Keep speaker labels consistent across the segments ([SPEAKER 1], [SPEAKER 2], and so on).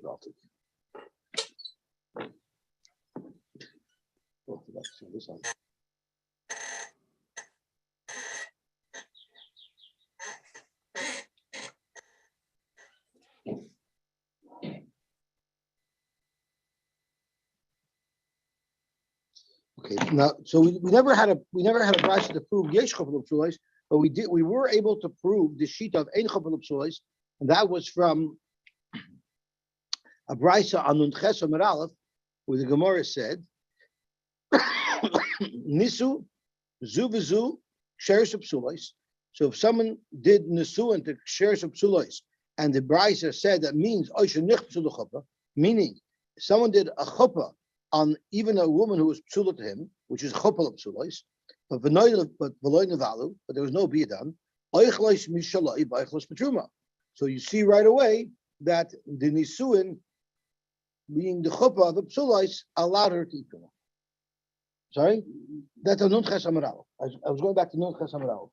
[SPEAKER 1] Okay, now so we never had a brisa to prove yesh chopel psulos, but we were able to prove the sheet of ein chopel psulos, and that was from a brisa on Nun Ches Amud Aleph, where the Gemara said, Nisu zu v'zu sheres psulos. So if someone did nisu into sheres psulos, and the brisa said that means oisha nichpsu l'chuppah, meaning someone did a chuppah on even a woman who was psula to him, which is chopel psulos, but v'loy nevalu, but there was no bia done. Oichlois mishalai b'oichlos petruma. So you see right away that the nisuin, being the chuppah of the psulos, allowed her to eat them. Sorry, that's a Nun Ches Amud Aleph. I was going back to Nun Ches Amud Aleph.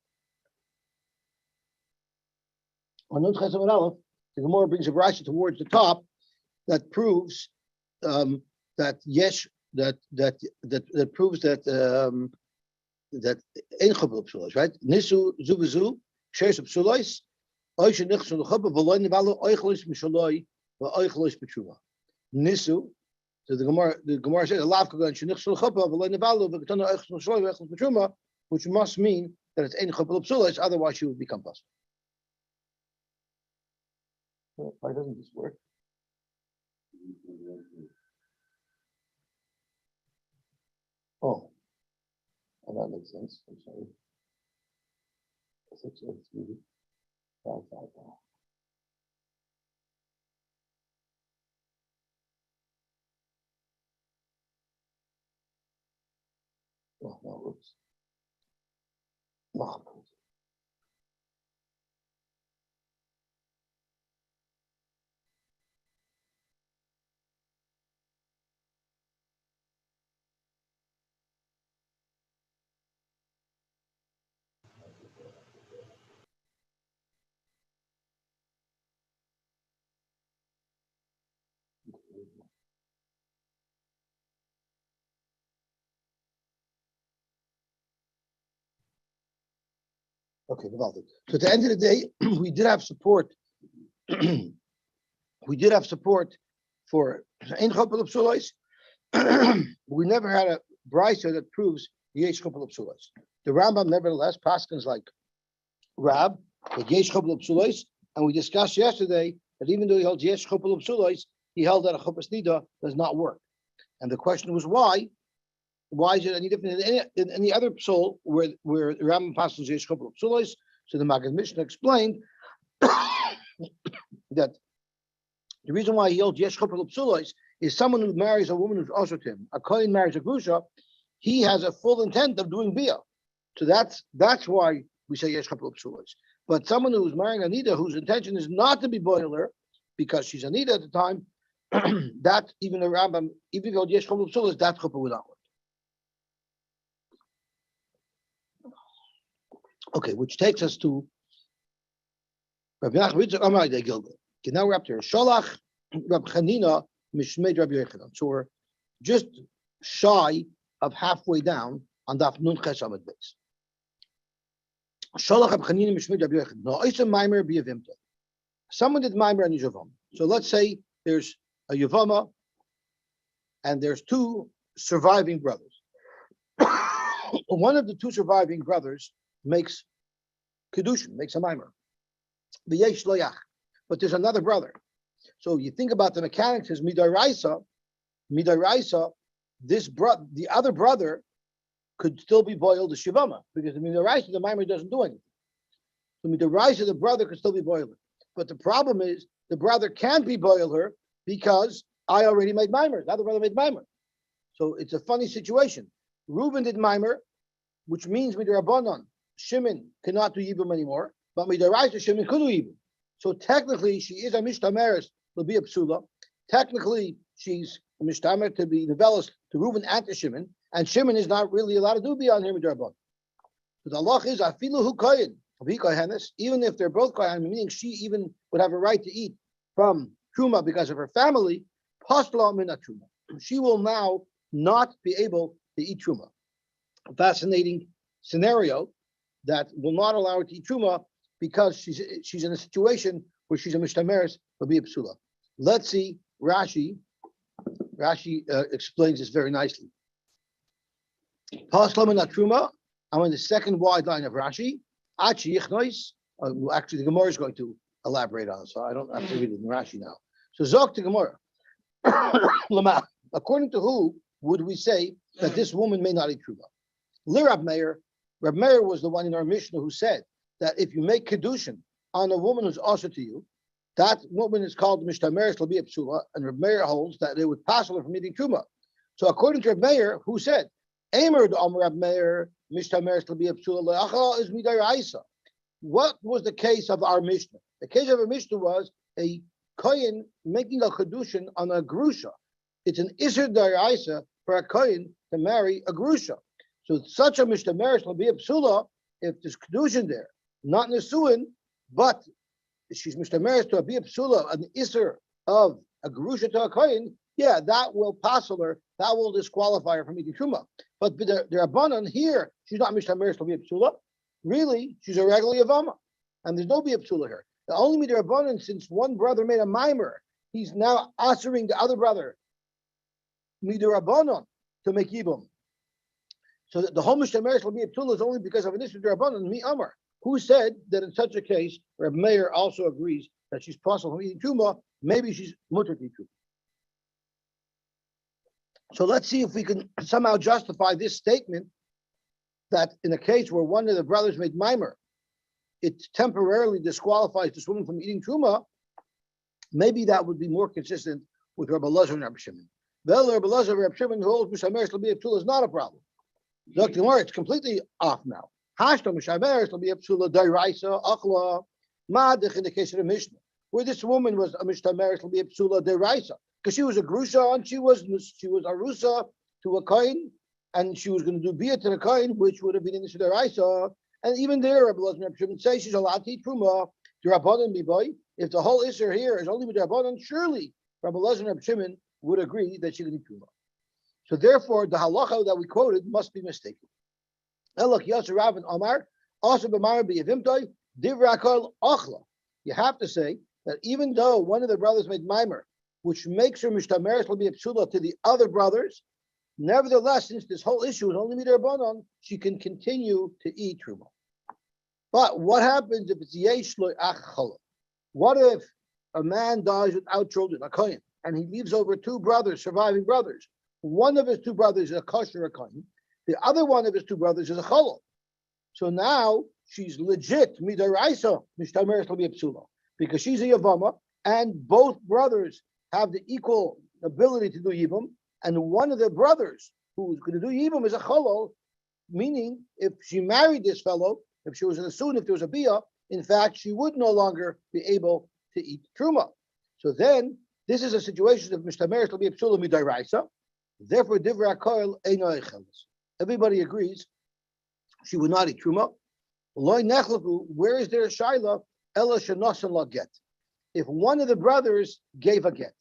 [SPEAKER 1] On Nun Ches Amud Aleph, the Gemara brings a brisa towards the top that proves that yes, that proves that that ein chopel psulos, right? Nisu zu v'zu sheres psulos, oisha nichsu l'chuppah v'loy nevalu oichlos mishaloi v'oichlos b'tshuva. Nisu. So the Gemara says alav kagan shenichsu l'chuppah v'loy nevalu v'katana oichlos mishaloi v'oichlos b'tshuva, which must mean that it's ein chopel psulos. Otherwise, she would become possible. Why doesn't this work? Oh, that makes sense. I'm sorry. It's really bad. Oh, no, oops. No. Okay, so at the end of the day, we did have support. We did have support for ein chopel psulos. We never had a brisa that proves yesh chopel psulos. The Rambam nevertheless paskins like Rab that yesh chopel psulos, and we discussed yesterday that even though he holds yesh chopel psulos, he held that a chuppah snida does not work. And the question was why? Why is it any different than any other psul where the Rambam passes yesh chopel psulos? So the Maggid Mishnah explained that the reason why he holds yesh chopel psulos is someone who marries a woman who's also to him. A Kohen marries a grusha, he has a full intent of doing bia. So that's why we say yesh chopel psulos. But someone who's marrying Anita, whose intention is not to be boiler, because she's Anita at the time, that even the Rambam, even if yesh chopel psulos, that chuppah would not work. Okay, which takes us to Rabbi Nachman Amar de Gilgal. Okay, now we're up to Sholach Rabbi Chanina Mishmei Rabbi Yochanan. So we're just shy of halfway down on Daf Nun Ches Amud Beis. Sholach Rabbi Chanina Mishmei Rabbi Yochanan. No, Oisa Maimer B'Yevimta. Someone did Maimer on Yevamos. So let's say there's a Yevama and there's two surviving brothers. One of the two surviving brothers makes kedushin, makes a mimer. V'yesh loyach, but there's another brother. So you think about the mechanics is midaraisa. The other brother could still be boiled as shivama because the midaraisa, the mimer doesn't do anything. So midaraisa, the brother could still be boiled. But the problem is the brother can't be boiler because I already made mimer. The other brother made mimer. So it's a funny situation. Reuben did mimer, which means midarabanan. Shimon cannot do Yibum anymore, but midaraisa Shimon could do Yibum. So technically, she is a mishtameres to be a psula. Technically, she's a mishtamer to be novellas to Reuben and to Shimon, and Shimon is not really allowed to do beyond here midarabanan. But the Allah is afilu hu kohen, even if they're both kohen, meaning she even would have a right to eat from truma because of her family, pasla min truma. She will now not be able to eat truma. A fascinating scenario that will not allow her to eat truma because she's in a situation where she's a mishtameres will be a psula. Let's see Rashi. Rashi explains this very nicely. Pasla min truma. I'm on the second wide line of Rashi. Achi yichnois. Actually, the Gemara is going to elaborate on it, so I don't have to read it in Rashi now. So Zok to Gemara. According to who would we say that this woman may not eat truma? Rab Meir was the one in our Mishnah who said that if you make kedushin on a woman who's also to you, that woman is called mishtameres l'bi psula, and Rab Meir holds that it would pass her from eating truma. So according to Rab Meir, who said, Eimer d'Amar Rab Meir mishtameres l'bi psula le'achal is midaraisa. What was the case of our Mishnah? The case of our Mishnah was a Kohen making a kedushin on a grusha. It's an isur daraisa for a Kohen to marry a grusha. So such a mishtameres will be a psula if there's kedushin there, not nesuin, but she's mishtameres to be a psula, an isur of a grusha to a Kohen. Yeah, that will passel her. That will disqualify her from eating truma. But the Rabbanan here, she's not mishtameres to be a psula. Really, she's a regular Yevamos, and there's no be a psula here. The only midrabanan, since one brother made a mimer, he's now answering the other brother midrabanan to make yibum. So the whole mishtameres will be a psula is only because of an issue midrabanan mi amar, who said that in such a case, Reb Meir also agrees that she's possible from eating truma. Maybe she's mutter to eat truma. So let's see if we can somehow justify this statement that in a case where one of the brothers made mimer, it temporarily disqualifies this woman from eating truma. Maybe that would be more consistent with Rabbi Elazar and Rabbi Shimon. Well, Rabbi Elazar and Rabbi Shimon who holds mishameres l'bi psula is not a problem. Dr. Gemara, it's completely off now. Hashto mishameres l'bi psula deraisa achla madich in the case of the Mishnah, where this woman was a mishameres l'bi psula deraisa because she was a grusha and she was arusa to a kohen. And she was going to do bia to the Kohen, which would have been in the Shidaraisa. And even there, Rabbi Elazar and Rabbi Shimon say she's allowed to eat truma. The Rabbanan biboy. If the whole issue here is only with the Rabbanan, surely Rabbi Elazar and Rabbi Shimon would agree that she can eat truma. So therefore, the halacha that we quoted must be mistaken. Elok Yosy Rav and Omar also b'mar b'yevimtoi divrakol achla. You have to say that even though one of the brothers made mimer, which makes her mishtameres will be a psula to the other brothers, nevertheless, since this whole issue is only midrabanan, she can continue to eat truma. But what happens if it's yesh lo ach chala? What if a man dies without children, a kohen, and he leaves over two brothers, surviving brothers? One of his two brothers is a kosher, a kohen. The other one of his two brothers is a chalal. So now she's legit midaraisa mishtameres l'bi psula because she's a yavama, and both brothers have the equal ability to do yibum. And one of the brothers who's going to do yibum is a chalal, meaning if she married this fellow, if she was in a soon, if there was a bia, in fact, she would no longer be able to eat truma. So then, this is a situation of mishtameres l'bi psula midaraisa. Therefore, divra koil eino echeles. Everybody agrees she would not eat truma. Loi nechlaku. Where is there a shaila? Ela shenosan la get. If one of the brothers gave a get,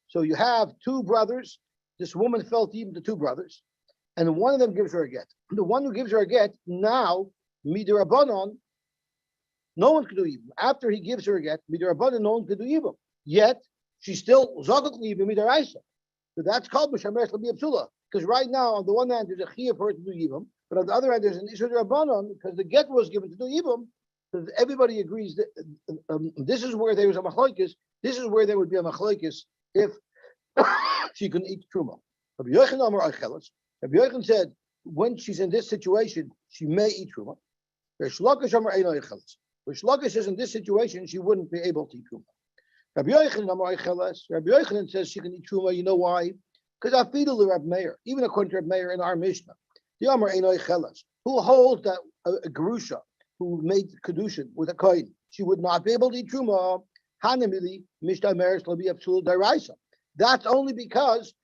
[SPEAKER 1] so you have two brothers. This woman felt even the two brothers, and one of them gives her a get. The one who gives her a get, now, midirabanan, no one can do yibum. After he gives her a get, midirabanan, no one can do yibum. Yet, she's still zakat yibum midaraisa. So that's called mishameres l'bi psula. Because right now, on the one hand, there's a chiyuv for her to do yibum, but on the other hand, there's an isur derabanan because the get was given to do yibum. So everybody agrees that this is where there was a machlokes. This is where there would be a machlokes if she can eat truma. Rabbi Yochanan said, when she's in this situation, she may eat truma. Rish Lakish says in this situation, she wouldn't be able to eat truma. Rabbi Yochanan says she can eat truma. You know why? Because Afidul Rab Meir, even according to Rab Meir in our Mishnah, the Amar Einoi Chelas, who holds that a grusha who made kedushin with a kohen, she would not be able to eat truma. Hanamili mishtameres l'bi psula deraisa. That's only because,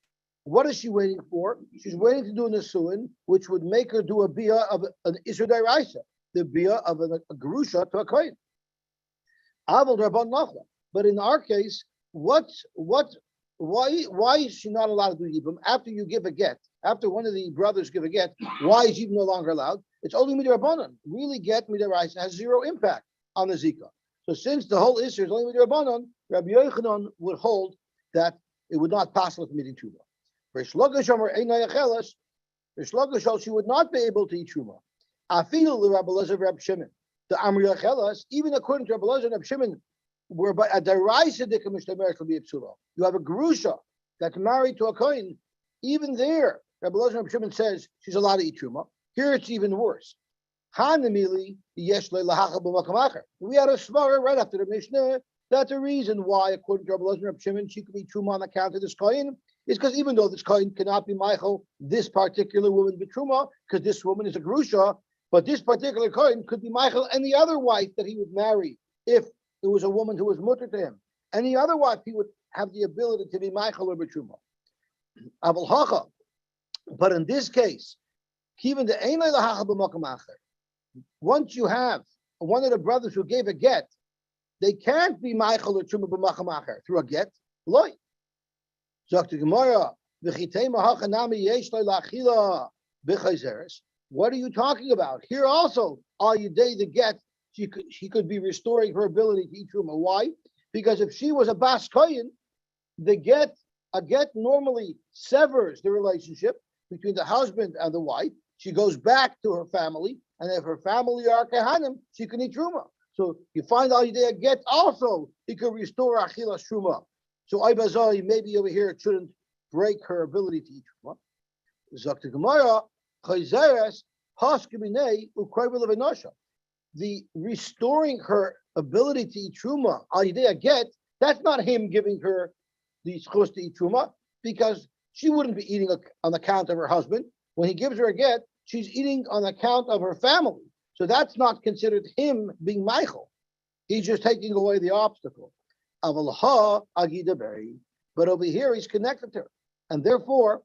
[SPEAKER 1] what is she waiting for? She's waiting to do an asuin, which would make her do a bia of an isur deraisa, the bia of a gerusha to a kohen. Aval rabban nachla. But in our case, what's what? Why is she not allowed to do yibum after you give a get? After one of the brothers give a get, why is yibum no longer allowed? It's only midrabanan. Really, get midaraisa has zero impact on the zika. So since the whole issue is only midrabanan, Rabbi Yochanan would hold that it would not pass with midi truma. Rish Lakish, she would not be able to eat truma. Afil the Rabbi Elazar Rabbi Shimon. The Amri Achelas, even according to Rabbi Elazar and Rabbi Shimon, whereby a deraisa dikamishtamaris will be a psula. You have a grusha that's married to a kohen. Even there, Rabbi Elazar and Rabbi Shimon says she's allowed to eat truma. Here it's even worse. Hanamili yesh le'lahachal b'makam. We had a svara right after the Mishnah. That's the reason why, according to Rabbi Elazar and Rabbi Shimon, she could eat truma on account of this kohen. Is because even though this kohen cannot be Michael, this particular woman be truma, because this woman is a grusha, but this particular kohen could be Michael any other wife that he would marry if it was a woman who was mutter to him. Any other wife he would have the ability to be Michael or Betruma. Abul Hacha. But in this case, even the Einay Lahacha b'makam acher. Once you have one of the brothers who gave a get, they can't be Michael or Truma b'makam acher through a get. Loy. Dr. Gemara, what are you talking about? Here also, all you day the get, she could be restoring her ability to eat truma. Why? Because if she was a bas kohen, a get normally severs the relationship between the husband and the wife. She goes back to her family, and if her family are kehanim, she can eat truma. So you find all you day a get also, he could restore achilas truma. So Aibazai, maybe over here it shouldn't break her ability to eat truma. Zakta Gemara, Chayzeres, Haskabinei, Ukroivel Levinosha. The restoring her ability to eat truma, Alidea get, that's not him giving her the schus to eat truma, because she wouldn't be eating on account of her husband. When he gives her a get, she's eating on account of her family. So that's not considered him being Michael. He's just taking away the obstacle. Avalha Agida Beri. But over here he's connected to her. And therefore,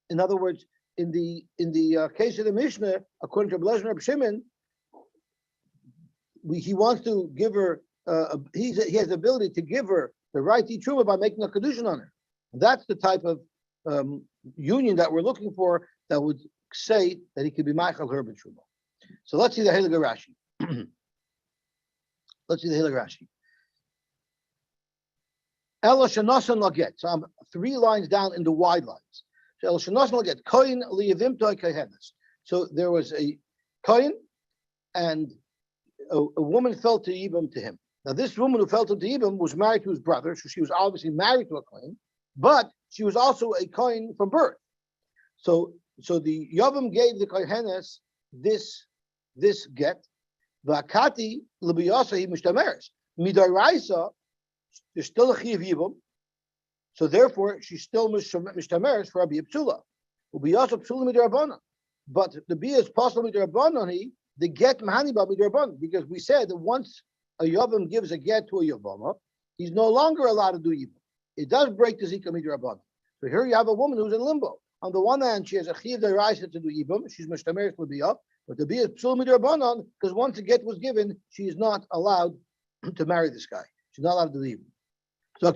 [SPEAKER 1] in other words, in the case of the Mishnah, according to Rabbi Shimon, he wants to give her. He has the ability to give her the right to eat truma by making a kedushin on her. That's the type of union that we're looking for that would say that he could be Michael her b'truma. So let's see the Heilige Rashi. Let's see the Heilige Rashi. Ela shenosan laget. So I'm 3 lines down in the wide lines. So Ela shenosan laget. Kohen liyavim to kehenes. So there was a kohen, and a woman fell to Yibam to him. Now, this woman who fell to Yibam was married to his brother, so she was obviously married to a kohen, but she was also a kohen from birth. So the Yavam gave the kohenes this get. V'akati l'biyasa he mishtameres midaraisa. There's still a chiv Yibam, so therefore she's still mishtameres for a biyapsula. Ubiyasa psula midarabana, but the biyah is possible midarabana. The get mahani ba midarabana, because we said that once a Yavam gives a get to a Yavama, he's no longer allowed to do Yibam. It does break the Zika midarabana. So here you have a woman who's in limbo. On the one hand, she has a chiv deraisa to do Yibam. She's mishtameres l'biyah, but the biyah is psula midarabana because once a get was given, she is not allowed to marry this guy. She's not allowed to leave. So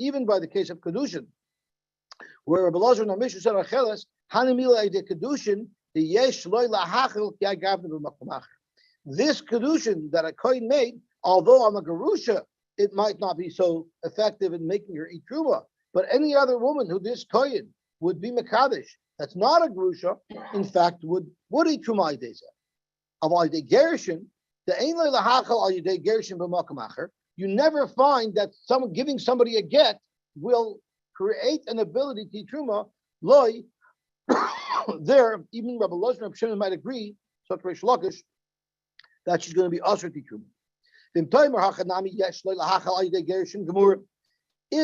[SPEAKER 1] even by the case of Kedushin, where Rabbi Elazar and Mishnah said Achelas, Hanimila de Kedushin, the Yesh Loy Lahachel Yagavna b'Makom. This Kedushin that a Kohen made, although I'm a Gerusha, it might not be so effective in making her eat Truma. But any other woman who this Kohen would be Mekadesh, that's not a Gerusha, in fact, would eat Truma Ideza. Aval de Gerishin, the Ein Loy Lahachel al Yidei Gerishin b'Makom Acher. You never find that someone giving somebody a get will create an ability to eat Truma. Loy, there, even Rabbi Elazar and Rabbi Shimon might agree, such Reish Lakish, that she's going to be usher to Truma. If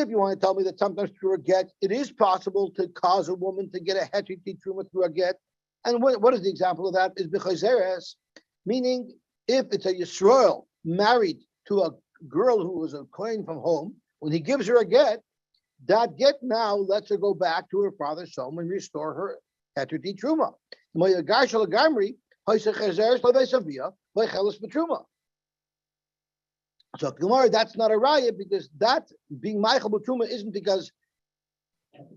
[SPEAKER 1] you want to tell me that sometimes through a get, it is possible to cause a woman to get a heter to Truma through a get. And what is the example of that? Is b'chayzeres, meaning if it's a Yisrael married to a girl who was a kohen from home, when he gives her a get, that get now lets her go back to her father's home and restore her heter to Truma. So Gemara, that's not a raya because that being Michael B'Truma isn't because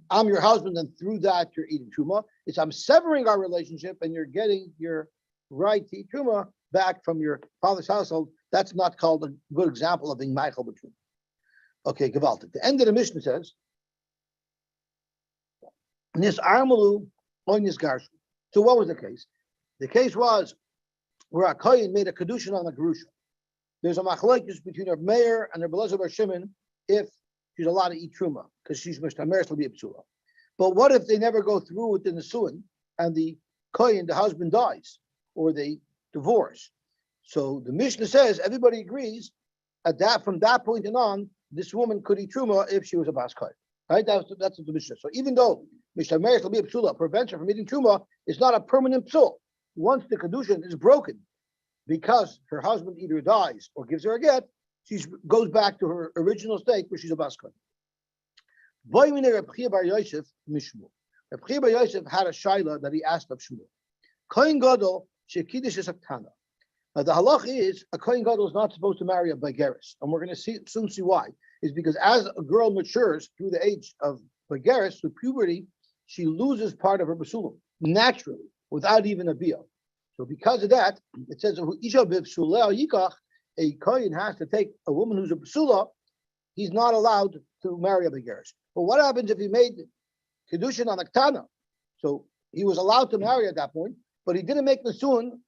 [SPEAKER 1] I'm your husband and through that you're eating Truma. It's I'm severing our relationship and you're getting your right to eat Truma back from your father's household. That's not called a good example of being Michael B'Truma. Okay, Gewaltig. The end of the Mishnah says, Nis Armalu on Nis Garshu. So what was the case? The case was where a Kohen made a Kedushin on a Gerusha. There's a machlokes between a mayor and a Belezer Bar Shimon if she's allowed to eat Truma, because she's Mishtamer to be a Psula. But what if they never go through with the Nesuin and the Kohen, the husband, dies or they divorce? So the Mishnah says everybody agrees at that from that point on, this woman could eat Truma if she was a Bas Kohen. Right? That's what the Mishnah. So even though Mishtamer to be a Psula prevents her from eating Truma, it's not a permanent Psul. Once the Kedushin is broken, because her husband either dies or gives her a get, she goes back to her original state where she's a Bas Kohen. Reb Chia Bar Yosef Mishmu. Reb Chia Bar Yosef had a shaila that he asked of Shmuel. Kohen Gadol shekidish is a tana. Now the halach is a Kohen Gadol is not supposed to marry a Bageris, and we're going to soon see why. Is because as a girl matures through the age of Bageris, through puberty, she loses part of her basulim naturally, without even a bia. So because of that, it says a Kohen has to take a woman who's a basula. He's not allowed to marry a Bageris. But what happens if he made kedushin on a ktana? So he was allowed to marry at that point, but he didn't make nesuin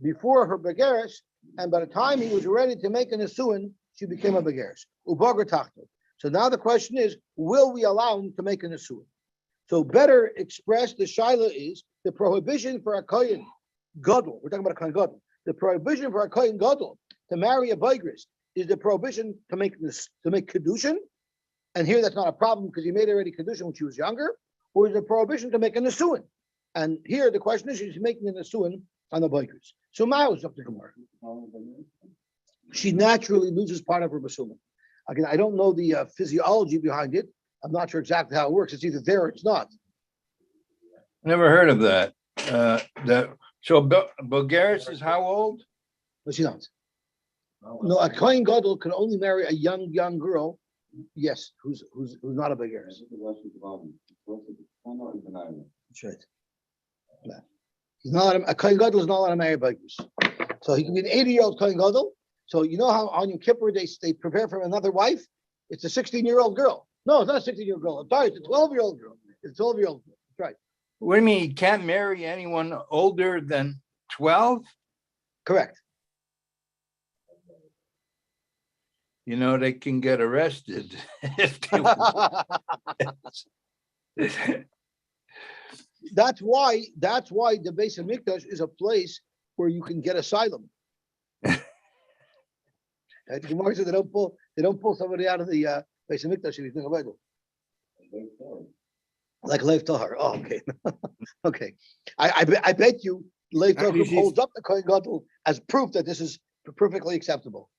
[SPEAKER 1] before her Bageris, and by the time he was ready to make a nesuin, she became a Bageris. Ubagar tachto. So now the question is, will we allow him to make a nesuin? So better expressed, the shaila is the prohibition for a Kohen Gadol. We're talking about a Kohen Gadol. The prohibition for a Kohen Gadol to marry a Bageris is the prohibition to make kedushin, and here that's not a problem because he made already kedushin when she was younger, or is the prohibition to make a nesuin? And here the question is, she's making a nesuin on the Bageris. So Mao is up to Gemara. She naturally loses part of her basulim. Again, I don't know the physiology behind it. I'm not sure exactly how it works. It's either there or it's not.
[SPEAKER 2] Never heard of that. So Bulgaris is how old?
[SPEAKER 1] No, she's not. No, a Kohen Gadol can only marry a young girl. Yes, who's not a Bulgaris. That's right. Yeah. He's not a Kohen Gadol is not allowed to marry a Bulgaris. So he can be an 80-year-old Kohen Gadol. So you know how on Yom Kippur they prepare for another wife? It's a 16-year-old girl. No, it's not a 16-year-old girl. I'm sorry, it's a 12-year-old girl. It's a 12-year-old girl. That's right.
[SPEAKER 2] What do you mean he can't marry anyone older than 12?
[SPEAKER 1] Correct.
[SPEAKER 2] You know, they can get arrested if they
[SPEAKER 1] That's why the Beis Hamikdash is a place where you can get asylum. The Gemara said they don't pull somebody out of the Beis Hamikdash if he's doing a wedding. Like Lev Tahar. Oh, okay. Okay. I bet you Lev Tahar holds up the Kohen Gadol as proof that this is perfectly acceptable.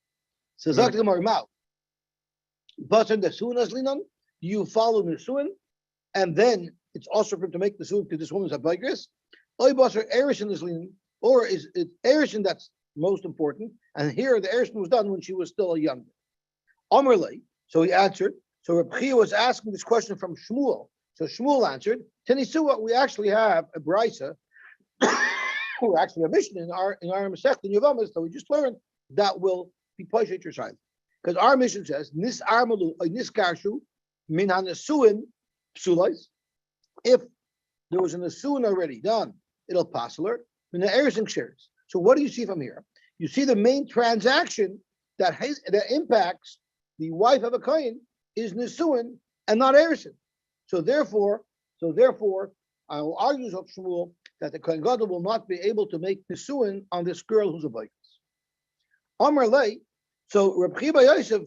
[SPEAKER 1] So Zak the Gemara Mao. Basan the Sunas Linan, you follow Nesuin, and then it's also for him to make the Suin because this woman's a Bageris. Oy Basar Erishin is Linan, or is it Erishin that's most important? And here the Erishin was done when she was still a young. Amrle, so he answered. So Reb Chia was asking this question from Shmuel. So Shmuel answered, Tenisua, we actually have a Brisa, or actually a mission in our Masech in Yevamos that we just learned that will be Poshet your side. Because our mission says, Nis Armalu, Nis Garshu, Min HaNesuin Psulais. If there was a Nesuin already done, it'll pass alert. Min HaErison shares. So what do you see from here? You see the main transaction that impacts the wife of a Kohen is Nesuin and not Erison. So therefore, I will argue with Shmuel that the Kohen Gadol will not be able to make Nesuin on this girl who's a Bageris. Amar Lei, so Reb Chia Bar Yosef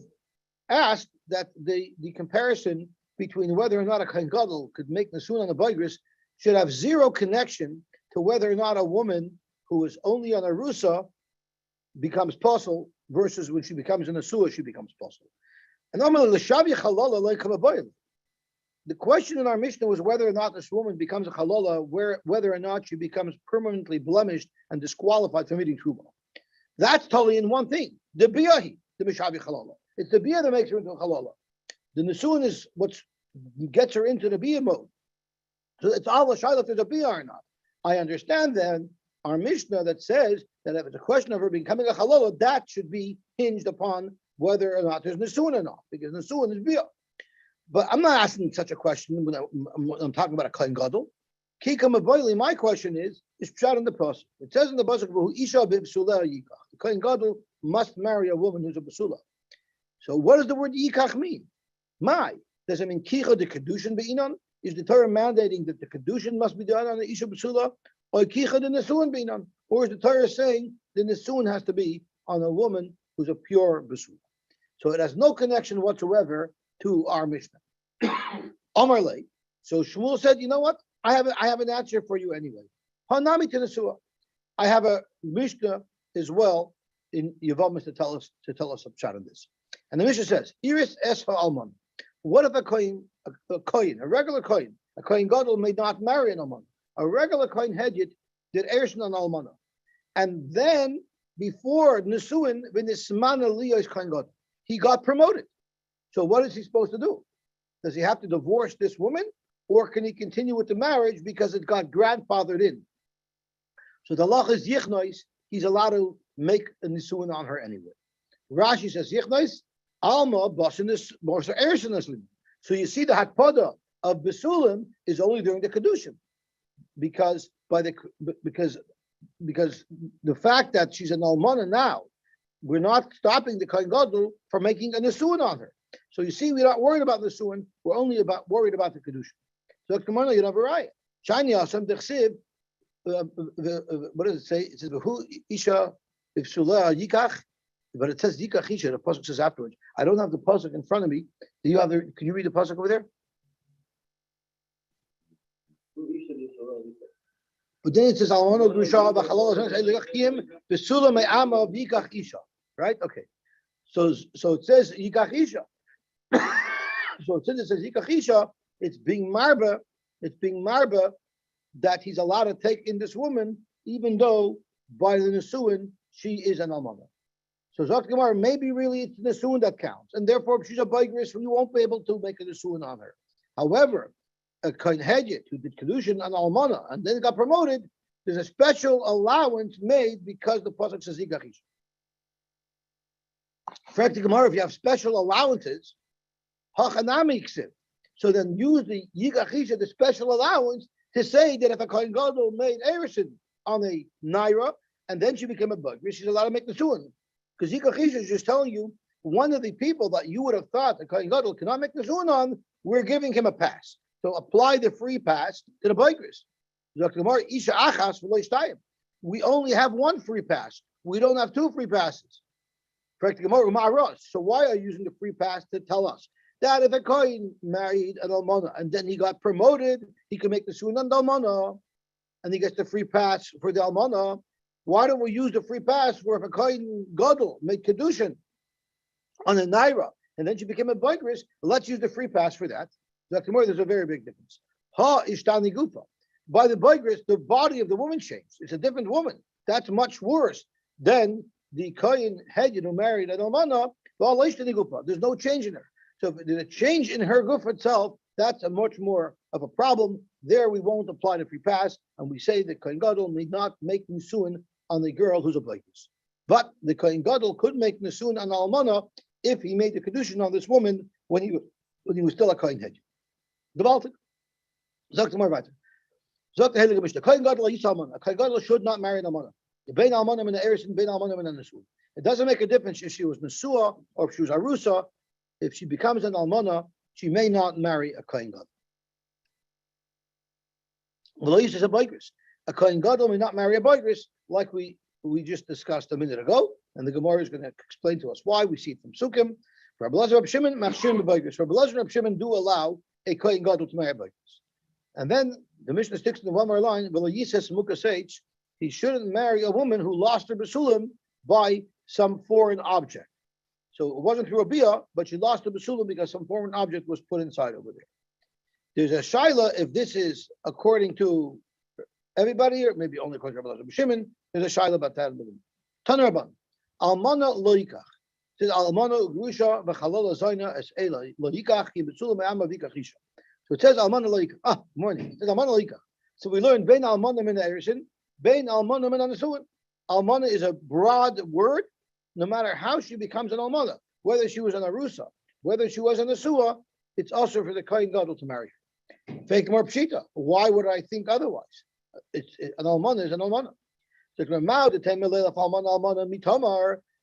[SPEAKER 1] asked that the comparison between whether or not a Kohen Gadol could make Nesuin on a Bageris should have zero connection to whether or not a woman who is only on a Rusa becomes possible versus when she becomes an Asua, she becomes possible. And the question in our Mishnah was whether or not this woman becomes a halala, whether or not she becomes permanently blemished and disqualified from eating truma. That's totally in one thing. The biyahi, the mishavi halala. It's the biyah that makes her into a halala. The nisuin is what gets her into the biyah mode. So it's all a shayla if there's a biyah or not. I understand then our Mishnah that says that if it's a question of her becoming a halala, that should be hinged upon whether or not there's nisuin or not, because nisuin is biyah. But I'm not asking such a question when I'm talking about a Kohen Gadol. Kikam Avoili, my question is shot in the pasuk. It says in the pasuk, "Who isha b'psula yikach." The Kohen Gadol must marry a woman who's a b'sula. So what does the word yikach mean? My, does it mean kicha the kedushin be'inon? Is the Torah mandating that the kedushin must be done on the isha b'sula, or kicha the nesuin be'inon? Or is the Torah saying the nesuin has to be on a woman who's a pure b'sula? So it has no connection whatsoever to our Mishnah. Omar lay. So Shmuel said, you know what? I have an answer for you anyway. Hanami to Nesua. I have a Mishnah as well in Yevamos to tell us a pshat on this. And the Mishnah says, Iris es ha'alman. What if a regular Kohen, a Kohen Gadol may not marry an alman? A regular Kohen Hedjit did ershin an almana. And then before Nesuin, when the Siman Aliyah is Kohen Gadol, he got promoted. So what is he supposed to do? Does he have to divorce this woman, or can he continue with the marriage because it got grandfathered in? So the law is yichnois, he's allowed to make a nisuin on her anyway. Rashi says yichnois, alma basinis morsa ershinislim. So you see the hakpada of besulim is only during the kedushin, because the fact that she's an almana now, we're not stopping the Kohen Gadol from making a nisuin on her. So you see, we're not worried about the nisuin, we're only worried about the kedushin. So Gemara, you have a right. Shani Asam Dechsiv. What does it say? It says who isha ifsula yikach, but it says yikach isha. The pasuk says afterwards. I don't have the pasuk in front of me. Do you have the? Can you read the pasuk over there? But then it says almano grusha b'chalol yikachim besula me'ama yikach isha. Right? Okay. So it says yikach isha. So since it says yikach isha, it's being marba that he's allowed to take in this woman, even though by the Nesuin, she is an almana. So Zok Gemara, maybe really it's Nesuin that counts, and therefore if she's a Baigris, we won't be able to make a Nesuin on her. However, a Kohen Hedjit who did Kedushin on almana and then got promoted, there's a special allowance made because the pasuk says Yigachish. For Gemara, if you have special allowances, Hachanami Ksiv. So then use the Yigachisha, the special allowance, to say that if a Kohen Gadol made Erishin on a Naira, and then she became a Bagri, she's allowed to make the Suan. Because Yigachisha is just telling you, one of the people that you would have thought the Kohen Gadol cannot make the Suan on, we're giving him a pass. So apply the free pass to the Bagris. We only have one free pass. We don't have two free passes. So why are you using the free pass to tell us that if a Kohen married an almana and then he got promoted, he can make the sunan almana, and he gets the free pass for the almana? Why don't we use the free pass for if a Kohen Gadol made kedushin on a naira and then she became a boigris? Let's use the free pass for that. There's a very big difference. Ha ishtani gufa. By the boigris, the body of the woman changed. It's a different woman. That's much worse than the Kohen Hedjid who married an almana. There's no change in her. So if there's a change in her guf itself, that's a much more of a problem. There we won't apply the free pass, and we say that Kohen Gadol may not make nisuin on the girl who's a blakis. But the Kohen Gadol could make nisuin on almana if he made the kedushin on this woman when he was still a Kohen Hedjid. Gewaltig. Sagt more weiter. Sagt the Heilige Mishnah. Kohen Gadol yishalman. A Kohen Gadol should not marry an almana. Bein almana min ha'erishin, bein almana min ha'nesuin. It doesn't make a difference if she was nesua or if she was arusa. If she becomes an almana, she may not marry a Kohen Gadol. A Kohen Gadol may not marry a boigris, like we just discussed a minute ago, and the Gemara is going to explain to us why. We see it from Sukkim. For Rabbi Elazar, Rabbi Shimon, machshir the boigris. Rabbi Elazar and Rabbi Shimon do allow a Kohen Gadol to marry a boigris. And then the Mishnah sticks to the one more line. He shouldn't marry a woman who lost her basulim by some foreign object. So it wasn't through a bia, but she lost the basulim because some foreign object was put inside over there. There's a shaila if this is according to everybody, or maybe only according to Rabbi Shimon. There's a shaila about that. Tanarban. Almana loikach. It says almana ugrusha v'chalola zoyna es ela loikach ki b'tzula me'ama v'ikachisha. So it says almana loikach. Morning. It says almana loikach. So we learned bein almana min ha'erishin, bein almana min ha'nesuin. Almana is a broad word. No matter how she becomes an almana, whether she was an arusa, whether she was an asua, it's also for the Kohen Gadol to marry her. Fake more pshita. Why would I think otherwise? An almana is an almana.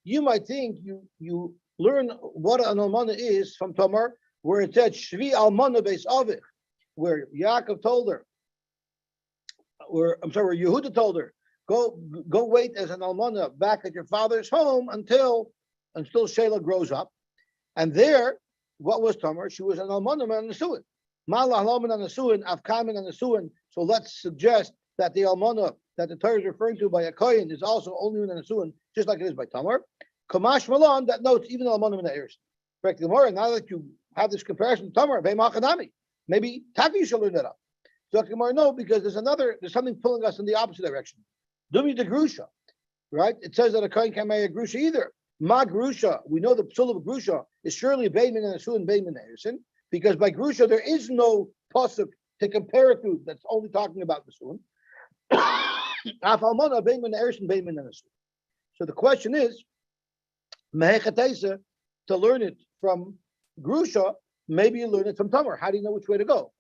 [SPEAKER 1] You might think you learn what an almana is from Tamar, where it said Shvi almana beis avich, where Yaakov told her, where Yehuda told her, go wait as an almana back at your father's home until Sheila grows up. And there, what was Tamar? She was an almana and nesuin. Malah almana and nesuin, avkamin and nesuin. So let's suggest that the almana that the Torah is referring to by a Kohen is also only in a nesuin, just like it is by Tamar. Kamash Malon, that notes even the almana in the ears. Correct the Gemara. Now that you have this comparison to Tamar, maybe Taki should learn that up. So the Gemara, no, because there's something pulling us in the opposite direction. Dumi de grusha, right? It says that a Kohen can't marry a grusha either. Ma grusha, we know the psul of grusha is surely Beimin and Asun Beimin Erison, because by grusha there is no pasuk to compare it to that's only talking about the Sun. Afalmana Beimin Erison Beimin and Asun. So the question is, Mehechatesa, to learn it from grusha, maybe you learn it from Tamar. How do you know which way to go?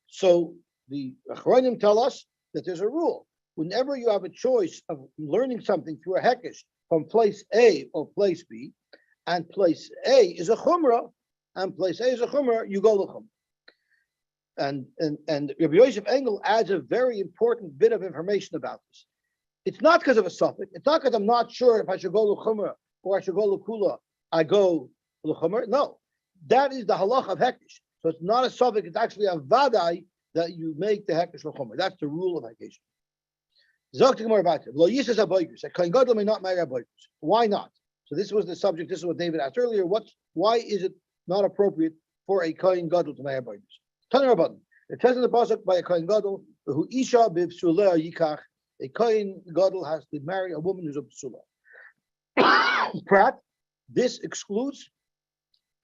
[SPEAKER 1] So the Achronim tell us that there's a rule. Whenever you have a choice of learning something through a hekesh from place A or place B, and place A is a chumrah, and place A is a chumrah, you go to chumrah. And Rabbi Yosef Engel adds a very important bit of information about this. It's not because of a suffix. It's not because I'm not sure if I should go to chumrah or I should go to kula. I go to chumrah. No, that is the halach of hekesh. So it's not a suffix. It's actually a vadai that you make the hekesh chumrah. That's the rule of hekesh. Zok more about it. Lo yisas aboygus. A Kohen Gadol may not marry aboygus. Why not? So this was the subject. This is what David asked earlier. Why is it not appropriate for a Kohen Gadol to marry aboygus? Tell her button. It says in the pasuk by a Kohen Gadol, who isha b'psuleh yikach. A Kohen Gadol has to marry a woman who's a psulah. Prat. This excludes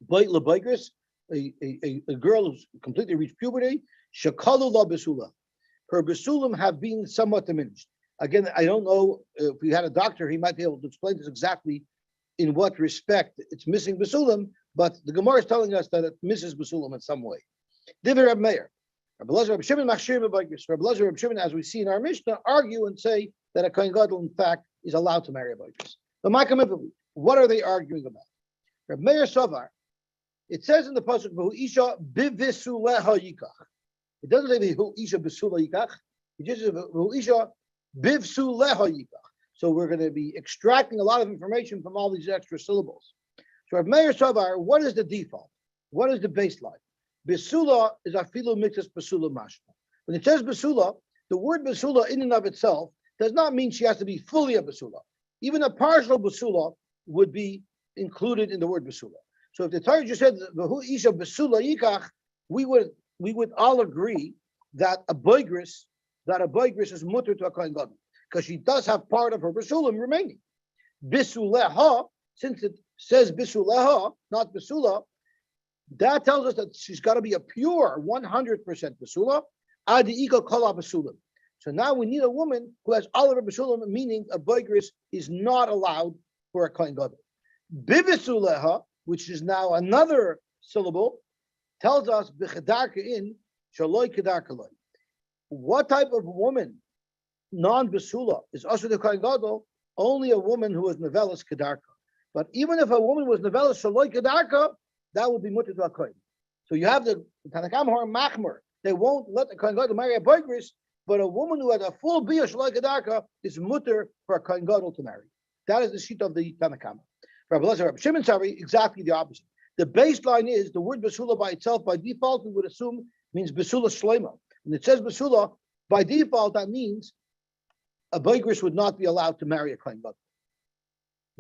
[SPEAKER 1] boygus, a girl who's completely reached puberty. Shekalu la b'sulah. Her b'sulim have been somewhat diminished. Again, I don't know if we had a doctor, he might be able to explain this exactly in what respect it's missing b'sulim, but the Gemara is telling us that it misses b'sulim in some way. Divrei Reb Meir. Rabbi Elazar, Reb Shimon, Machshir b'boygus. Rabbi Elazar, Reb Shimon, as we see in our Mishnah, argue and say that a Kohen Gadol, in fact, is allowed to marry a boygus. But what are they arguing about? Reb Meir Sovar. It says in the pasuk, "V'hu isha b'visuleha yikach." It doesn't say "V'hu isha b'sula yikach." It just says "V'hu isha b'visuleha yikach." So we're going to be extracting a lot of information from all these extra syllables. So Reb Meir Sovar, what is the default? What is the baseline? Besula is afilu mixes besula mashma. When it says besula, the word besula in and of itself does not mean she has to be fully a besula. Even a partial besula would be included in the word besula. So if the Torah just said v'hu isha besula yikach, we would all agree that a boigris is mutter to a Kohen Gadol because she does have part of her besulim remaining. Bisuleha, since it says bisuleha, not besula, that tells us that she's got to be a pure 100% besula. Adi ego kala besulim. So now we need a woman who has all of her besulim, meaning a boigris is not allowed for a Kohen Gadol. Bibisuleha, which is now another syllable, tells us b'chedarka in shaloi kedarka loy. What type of woman, non-besula, is also the Kohen Gadol? Only a woman who is nevelas kedarka. But even if a woman was nevelas shaloi kedarka, that would be mutter to a Kohen. So you have the Tanakam Hor Machmer. They won't let the Kohen Gadol marry a boigris, but a woman who had a full bia shaloi kedarka is mutter for a Kohen Gadol to marry. That is the sheet of the Tanakam. Rabbi Elazar, Rabbi Shimon Sari, exactly the opposite. The baseline is the word besula by itself, by default, we would assume means besula shlema. When it says besula, by default, that means a boigris would not be allowed to marry a Kohen Gadol.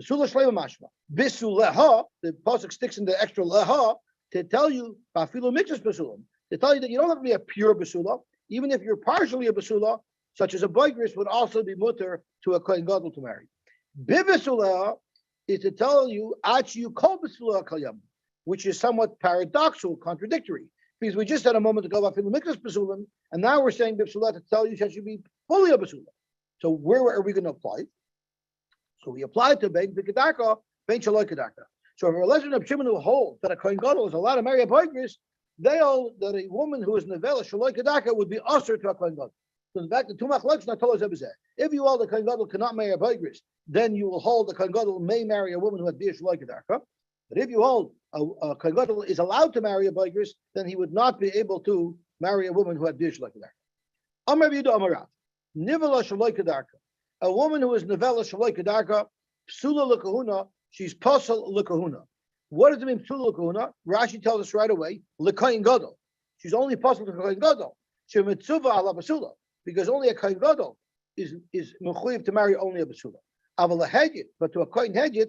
[SPEAKER 1] Besula shlema mashma. Bisuleha, the pasuk sticks in the extra leha to tell you, bafilu mixes besulam, to tell you that you don't have to be a pure besula, even if you're partially a besula, such as a boigris would also be mutter to a Kohen Gadol to marry. Bibisuleha is to tell you Achi Kol B'Sula Kalyam, which is somewhat paradoxical, contradictory. Because we just said a moment ago about Mikras B'Sulam, and now we're saying B'Sula to tell you that should be fully a B'Sula. So where are we going to apply it? So we apply it to Ben B'Kedarka, Ben Shaloi Kedarka. So if a religion of Shimon who hold that a Kohen Gadol is allowed to marry a Boigris, they hold that a woman who is Nevela Shaloi Kedarka would be usher to a Kohen Gadol. So in fact, the two machlokes not told us if you hold the Kohen Gadol cannot marry a Boigris, then you will hold the Kohen Gadol may marry a woman who had Bia Shaloi Kedarka. But if you hold a Kohen Gadol is allowed to marry a Boigris, then he would not be able to marry a woman who had Bia Shaloi Kedarka. Amar B'Yehuda Amarav, Nivela Shaloi Kedarka. A woman who is Nevela Shaloi Kedarka, Psula L'Kahuna, she's Pasal L'Kahuna. What does it mean, Psula L'Kahuna? Rashi tells us right away, L'Kohen Gadol. She's only Pasal to Kohen Gadol. She Mitzuvah ala Basula, because only a Kohen Gadol is mechuyev to marry only a Basula. Aval Hegyet, but to a Kohen Hegyet,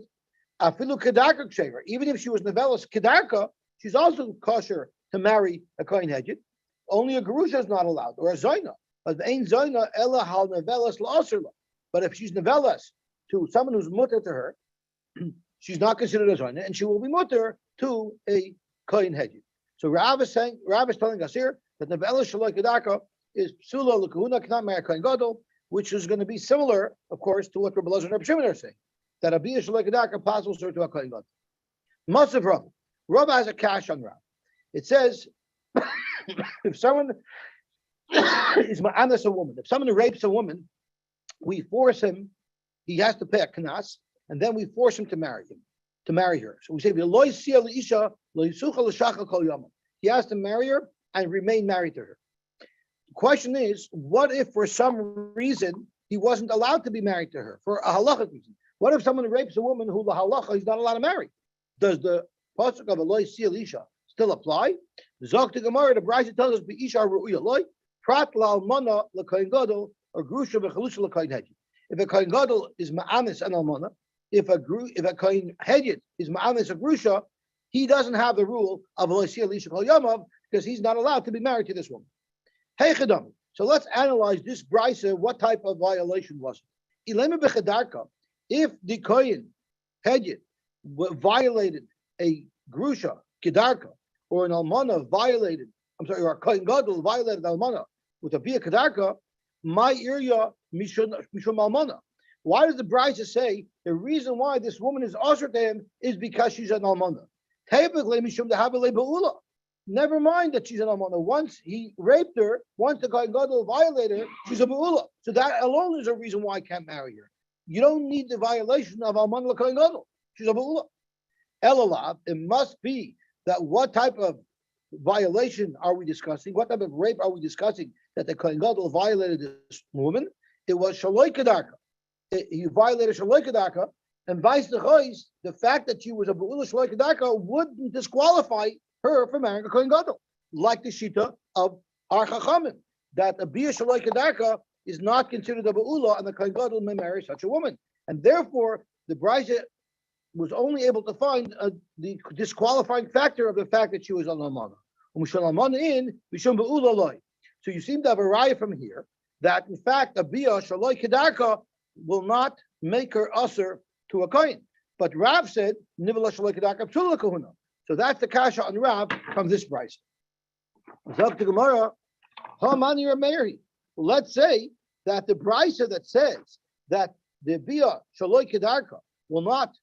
[SPEAKER 1] Afilu Kedarka Kshever. Even if she was Nevelas Kedarka, she's also kosher to marry a Kohen Hegyet. Only a Gerusha is not allowed, or a Zoina. But ain't Zoina ella hal Nevelas la'asirla. But if she's Nevelas to someone who's mutter to her, she's not considered a Zoina, and she will be mutter to a Kohen Hegyet. So Rav is telling us here that Nevelas Shaloi Kedarka is Psula L'Kahuna, cannot marry a Kohen Gadol, which is going to be similar, of course, to what Rabbi Elazar and Rabbi Shimon are saying, that Abiyah Shaloi Kedarka possible to a Kohen Gadol. Masav Rav. Rav has a cash on Rav. It says, if someone is ma'anas a woman, if someone rapes a woman, we force him, he has to pay a knas, and then we force him to marry her. So we say, he has to marry her and remain married to her. The question is, what if for some reason he wasn't allowed to be married to her, for a halachic reason? What if someone rapes a woman who the halacha he's not allowed to marry? Does the pasuk of Eloi Sil Isha still apply? Zok to Gemara, the Brisa tells us, Be Isha Ru'uya Loi, Prat La'almana L'Kohen Gadol, or Grusha V'Chalusha L'Kohen Hegyet. If a Kohen Gadol is Ma'amis and Almana, if a Kohen Hegyet is Ma'amis or Grusha, he doesn't have the rule of Eloi Sil Isha Kol Yamav, because he's not allowed to be married to this woman. Hey Chedam. So let's analyze this Brisa. What type of violation was it? Ilema B'Chedarka. If the Kohen Hegyet violated a Grusha, Kedarka, or an Almana violated, or a Kohen Gadol violated Almana with a Bia Kedarka, my area Mishum Almana. Why does the Brisa say the reason why this woman is usher to him is because she's an Almana? Typically, Mishum Dehavele Ba'ula. Never mind that she's an Almana. Once he raped her, once the Kohen Gadol violated her, she's a Ba'ula. So that alone is a reason why I can't marry her. You don't need the violation of Almana L'Kohen Gadol. She's a Ba'ula. Elalav, it must be that what type of violation are we discussing? What type of rape are we discussing that the Kohen Gadol violated this woman? It was Shaloi Kedarka. He violated Shaloi Kedarka, and vice versa, the fact that she was a Ba'ula Shaloi Kedarka wouldn't disqualify her from marrying a Kohen Gadol, like the Shita of Ar Chachamim, that a Bia Shaloi Kedarka is not considered a Ba'ula, and the Kohen Gadol may marry such a woman. And therefore, the Brisa was only able to find the disqualifying factor of the fact that she was an Almana. So you seem to have a raya from here that, in fact, a Bia Shaloi Kedarka will not make her usher to a Kohen. But Rav said, Nivela Shaloi Kedarka Psula Kahuna. So that's the kasha on Rav from this Brisa. Zok to Gemara, Hamani or Mary. Let's say that the Brisa that says that the Bia Shaloi Kedarka will not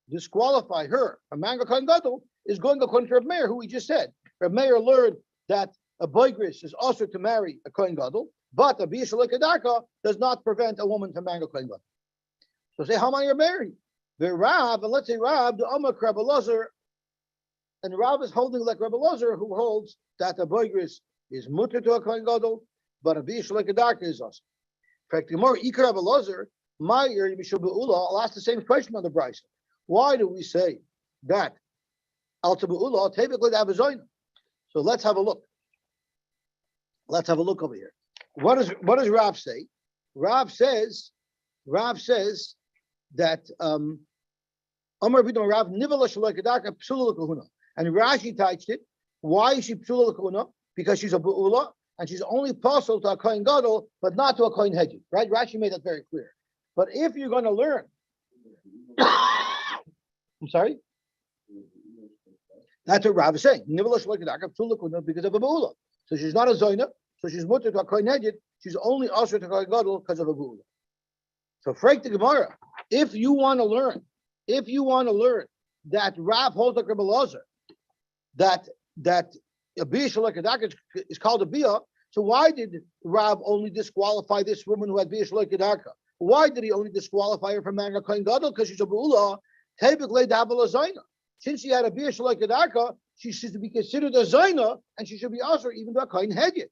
[SPEAKER 1] disqualify her from marrying a Kohen Gadol is going according to Reb Meir, who we just said. Reb Meir learned that a boigris is also to marry a Kohen Gadol, but a Bia Shaloi Kedarka does not prevent a woman from marrying a Kohen Gadol. So say, how many are married? The Rav, and let's say Rav, the Amak Rabbi Elazar, and Rav is holding like Rabbi Elazar, who holds that a boigris is mutter to a Kohen Gadol, but a Bia Shaloi Kedarka is also. In fact, the more Ikar Rabbi Elazar, my area Mishul Be'ula, I'll ask the same question on the Brisa. Why do we say that Alta Be'ula typically have a zoina? So let's have a look. Let's have a look over here. What does Rav say? Rav says that Amar Bidon Rav Nivela Shaloi Kedarka Psula L'Kahuna. And Rashi touched it. Why is she Psula L'Kahuna? Because she's a Be'ula and she's only possible to a Kohen Gadol, but not to a Kohen Hegyet. Right? Rashi made that very clear. But if you're going to learn I'm sorry? That's what Rav is saying. Because of a ba'ula. So she's not a zoyna, so she's mutter to a kohen hedjit, she's only usher to kohen gadol because of a ba'ula. So freak the Gemara. If you want to learn that Rav holds like Rebbe Lazar, that a bia shaloi is called a bia, so why did Rav only disqualify this woman who had bia shaloi kedarka? Why did he only disqualify her from marrying a kohen gadol? Because she's a ba'ula, tebek le'davel a zayna. Since she had a bia shaloi kedarka, she should be considered a zayna, and she should be usher even to a kohen hedjit.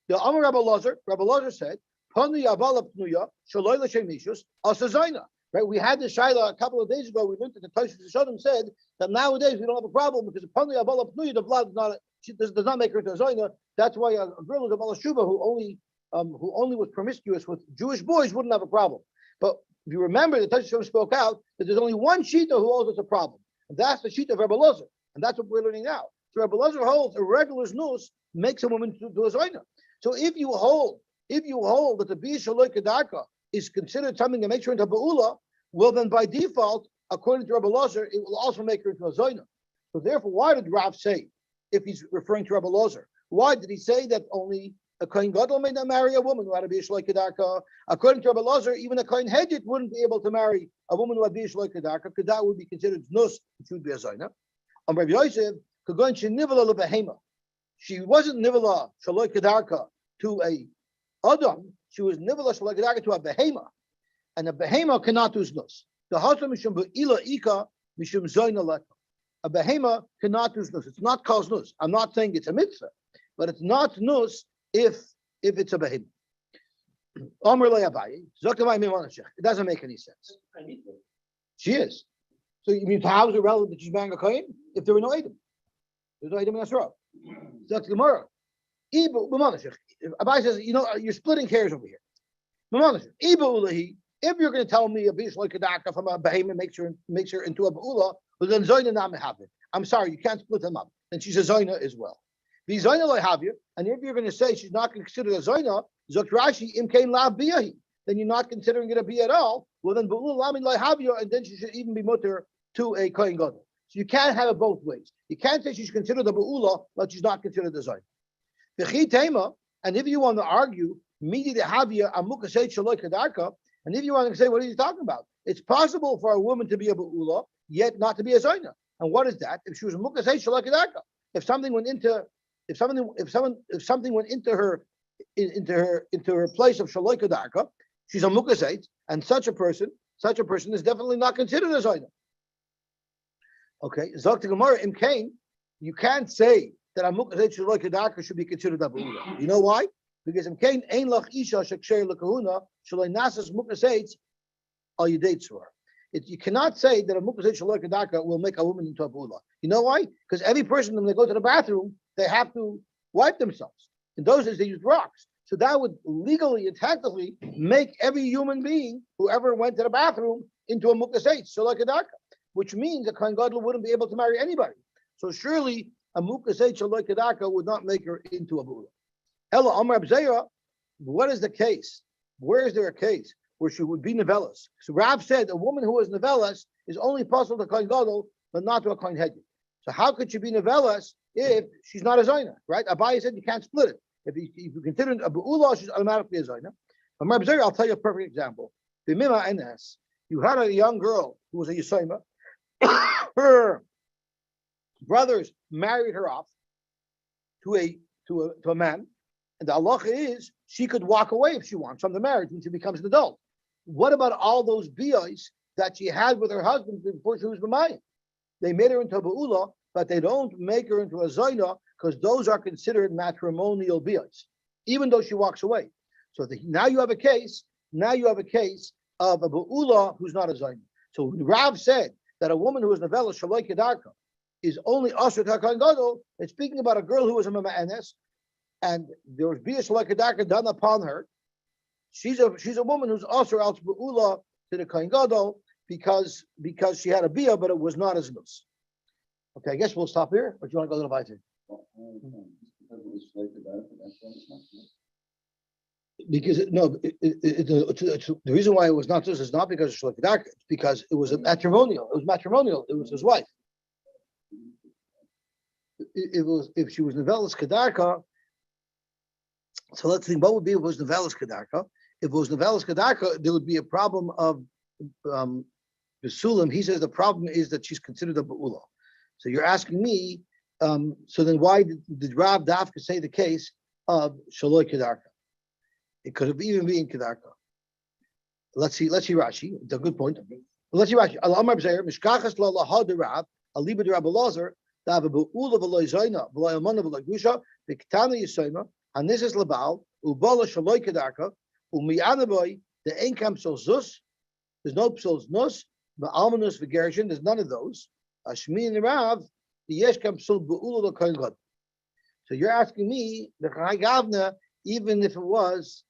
[SPEAKER 1] The Amar Rebbe Lazar said, "Pani yavala pnuya shaloi l'shem mishus asa zayna." Right? We had this shaila a couple of days ago. We looked at the Toshis Shodim said that nowadays we don't have a problem because Pani yavala pnuya, the blood does not make her into a zayna. That's why a girl is a balashuba who only was promiscuous with Jewish boys wouldn't have a problem. But if you remember, the Toshis Shodim spoke out that there's only one shita who holds it's a problem, and that's the shita of Rebbe Lazar, and that's what we're learning now. So Rebbe Lazar holds a regular znus makes a woman to a zayna. So if you hold that the bia shaloi kedarka is considered something that makes her into a ba'ula, well then by default, according to Rebbe Lazar, it will also make her into a zayna. So therefore, why did Rav say, if he's referring to Rebbe Lazar, why did he say that only a kohen gadol may not marry a woman who had a bia shaloi kedarka? According to Rebbe Lazar, even a kohen hedjit wouldn't be able to marry a woman who had bia shaloi kedarka, because that would be considered znus, which would be a zayna. Rabbi Yosef, kagon shenivala lebehema. She wasn't nivala shaloi kedarka to a adam. She was nivala shaloi kedarka to a behema, and a behema cannot do znus. The husband mishum beila ika mishum zoyna leka. A behema cannot do znus. It's not called znus. I'm not saying it's a mitzvah, but it's not znus if it's a behema. Amr lo Abaye, Zokavai mimanashech. It doesn't make any sense. She is. So you mean how is it relevant that she's marrying a kohen if there were no Edom? There's no Edom in Asra. That's Gemara. Abai says, you're splitting hairs over here. If you're going to tell me a bish like a from a behemoth makes her into a ba'ula, well then zoyna nam have it. I'm sorry, you can't split them up. And she's a zoyna as well. The zoyna lo have you, and if you're going to say she's not considered a zoyna, zok Rashi im kain la biyahi, then you're not considering it a bia at all. Well then ba'ula lamin lo have you, and then she should even be mutter to a kohen gadol. So you can't have it both ways. You can't say she's considered a ba'ula, but she's not considered a zoyna. And if you want to argue, and if you want to say, what are you talking about? It's possible for a woman to be a ba'ula, yet not to be a zayna. And what is that? If she was a mukasei shalakadaka, if something went into her place of shalakadaka, she's a mukasei, and such a person is definitely not considered a zayna. Okay, Zok Gemara im Kain, you can't say that a mukasei shalakadaka should be considered a ba'ula. You know why? Because in Kain ein lach isha sheksher lekahuna shalei nasas mukaseitz al yidei tzur. You cannot say that a mukaseit shaloi kedaka will make a woman into a bula. You know why? Because every person when they go to the bathroom, they have to wipe themselves. In those days, they used rocks. So that would legally and technically make every human being who ever went to the bathroom into a mukaseit shaloi kedaka, which means a kohen gadol wouldn't be able to marry anybody. So surely a mukaseit shaloi kedaka would not make her into a bula. Ella Amar Abzeya, what is the case? Where is there a case where she would be nevelas? So Rav said a woman who is nevelas is only possible to kohen gadol, but not to a kohen hedjit. So how could she be nevelas if she's not a zayna? Right? Abaye said you can't split it. If you consider a be'ula, she's automatically a zayna. Amar Abzeya, I'll tell you a perfect example. B'mima enes, you had a young girl who was a yisayma. Her brothers married her off to a man. And the halacha is she could walk away if she wants from the marriage when she becomes an adult. What about all those biyos that she had with her husband before she was b'mayim? They made her into a ba'ula, but they don't make her into a zayna because those are considered matrimonial biyos, even though she walks away. So now you have a case of a ba'ula who's not a zayna. So when Rav said that a woman who is nevela shaloi kedarka is only asher to kohen gadol, it's speaking about a girl who was a ma'anes, and there was bia shaloi kedarka done upon her. She's a woman who's also al ba'ula to the kohen gadol because she had a bia, but it was not as nus. Okay, I guess we'll stop here. Or do you want to go a little bit? because the reason why it was not this is not because of Shalom Kedarka, it's because it was a matrimonial. It was matrimonial. It was his wife. It was if she was Nevelas Kedarka. So let's think what would be if it was Nevelas Kedarka. If it was Nevelas Kedarka, there would be a problem of the Sulam. He says the problem is that she's considered a Ba'ula. So you're asking me, so then why did Rav Dafka say the case of Shaloi Kedarka? It could have even been Kedarka. Let's see Rashi. It's a good point. Let's see Rashi. Al-Amar B'Zeir, Mishkachas lo lahad Rav, Aliba de Rabbi Lazar, Dava Ba'ula v'lo Zayna, v'lo Yamana v'lo Gusha, V'Ktana Yisayma, and this is Labal, Ubala Shaloi Kedarka, U'Miyanaboy, the Enkam Psal Zus, there's no Psal Nus, Ba'almanus V'Gerishin, there's none of those. Ashmi and Rav, the Yeshkam Psal Ba'ula the Kohen Gadol. So you're asking me, the Chai Gavna, even if it was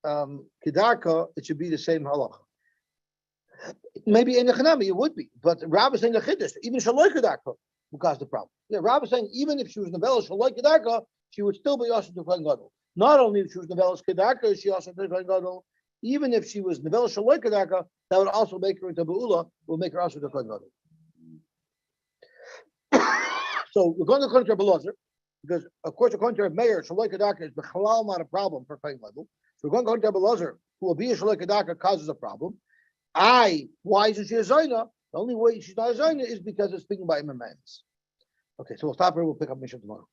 [SPEAKER 1] Kedarka, it should be the same halacha. Maybe in the Chanami it would be, but Rav is saying the Chiddush, even Shaloi Kedarka will cause the problem. Yeah, Rav is saying even if she was Nevelas Shaloi Kedarka, she would still be also to Kohen Gadol. Not only if she was Nevelas Kedarka, she also to Kohen Gadol. Even if she was Nevelas Shaloi Kedarka, that would also make her into Be'ula, will make her also to Kohen Gadol. So we're going to according to Rabbi Lazar, because of course according to Rabbi Meir, Shaloi Kedarka is Bechalal not a problem for Kohen Gadol. So we're going to according to Rabbi Lazar, who will be a Shaloi Kedarka causes a problem. Why isn't she a Zayna? The only way she's not a Zayna is because it's speaking by imams. Okay, so we'll stop here. We'll pick up Mishnah tomorrow.